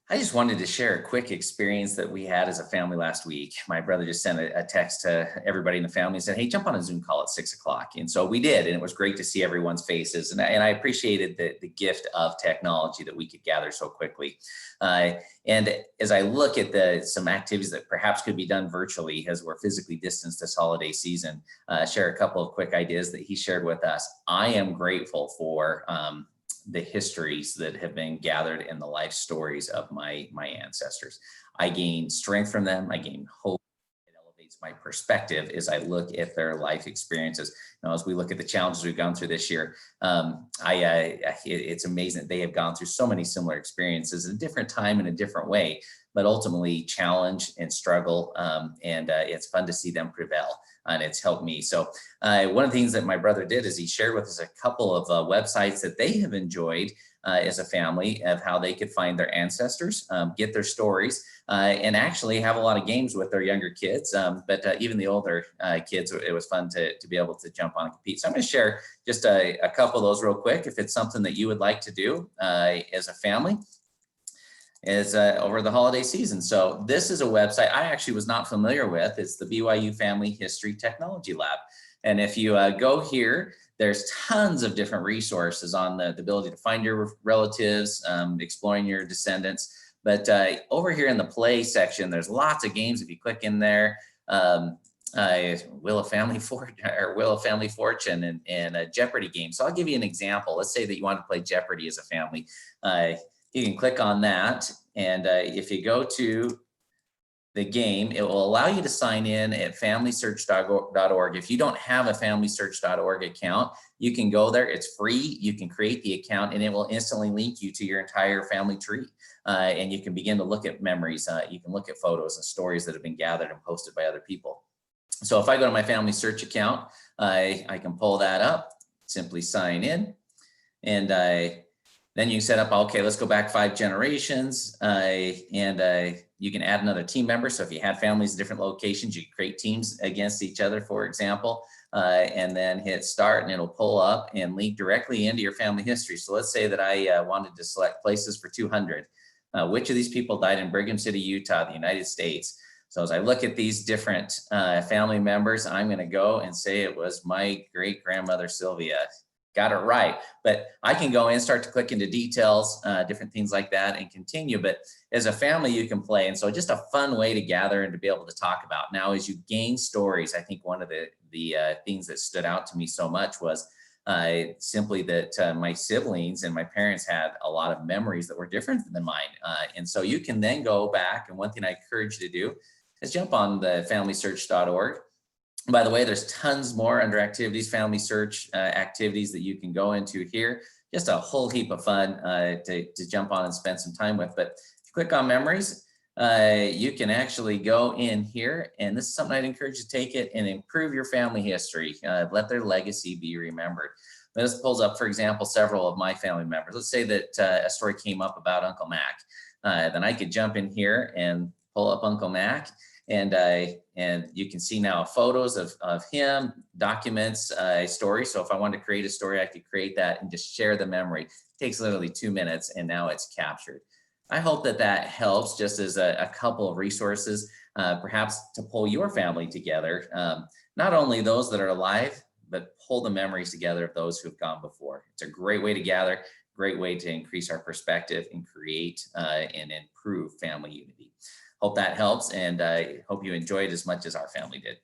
I just wanted to share a quick experience that we had as a family last week. My brother just sent a text to everybody in the family and said, "Hey, jump on a Zoom call at 6 o'clock." And so we did, and it was great to see everyone's faces. And I appreciated the gift of technology that we could gather so quickly. And as I look at some activities that perhaps could be done virtually as we're physically distanced this holiday season, share a couple of quick ideas that he shared with us. I am grateful for the histories that have been gathered in the life stories of my ancestors. I gain strength from them. I gain hope. It elevates my perspective as I look at their life experiences. As we look at the challenges we've gone through this year, it's amazing that they have gone through so many similar experiences at a different time in a different way, but ultimately challenge and struggle. And it's fun to see them prevail, and it's helped me. So one of the things that my brother did is he shared with us a couple of websites that they have enjoyed as a family of how they could find their ancestors, get their stories, and actually have a lot of games with their younger kids. But even the older kids, it was fun to be able to jump on and compete. So I'm going to share just a couple of those real quick if it's something that you would like to do as a family is over the holiday season. So this is a website I actually was not familiar with. It's the BYU Family History Technology Lab. And if you go here, there's tons of different resources on the ability to find your relatives, exploring your descendants. But over here in the play section, there's lots of games. If you click in there, Will of Family Fortune and a Jeopardy game. So I'll give you an example. Let's say that you want to play Jeopardy as a family. You can click on that, and if you go to the game, it will allow you to sign in at familysearch.org. If you don't have a familysearch.org account, you can go there. It's free. You can create the account, and it will instantly link you to your entire family tree. And you can begin to look at memories. You can look at photos and stories that have been gathered and posted by other people. So if I go to my family search account, I can pull that up, simply sign in, and then you set up, okay, let's go back 5 generations, and you can add another team member. So if you had families in different locations, you can create teams against each other, for example, and then hit start, and it'll pull up and link directly into your family history. So let's say that I wanted to select places for 200. Which of these people died in Brigham City, Utah, the United States? So as I look at these different family members, I'm going to go and say it was my great-grandmother, Sylvia. Got it right. But I can go in, start to click into details, different things like that, and continue. But as a family, you can play. And so just a fun way to gather and to be able to talk about. Now, as you gain stories, I think one of the things that stood out to me so much was simply that my siblings and my parents had a lot of memories that were different than mine. And so you can then go back. And one thing I encourage you to do is jump on the familysearch.org. By the way, there's tons more under activities, family search activities that you can go into here. Just a whole heap of fun to jump on and spend some time with. But if you click on memories, you can actually go in here, and this is something I'd encourage you to take it and improve your family history. Let their legacy be remembered. This pulls up, for example, several of my family members. Let's say that a story came up about Uncle Mac. Then I could jump in here and pull up Uncle Mac. And you can see now photos of him, documents, a story. So if I wanted to create a story, I could create that and just share the memory. It takes literally 2 minutes, and now it's captured. I hope that that helps just as a couple of resources, perhaps to pull your family together. Not only those that are alive, but pull the memories together of those who have gone before. It's a great way to gather, great way to increase our perspective and create and improve family unity. Hope that helps, and I hope you enjoyed as much as our family did.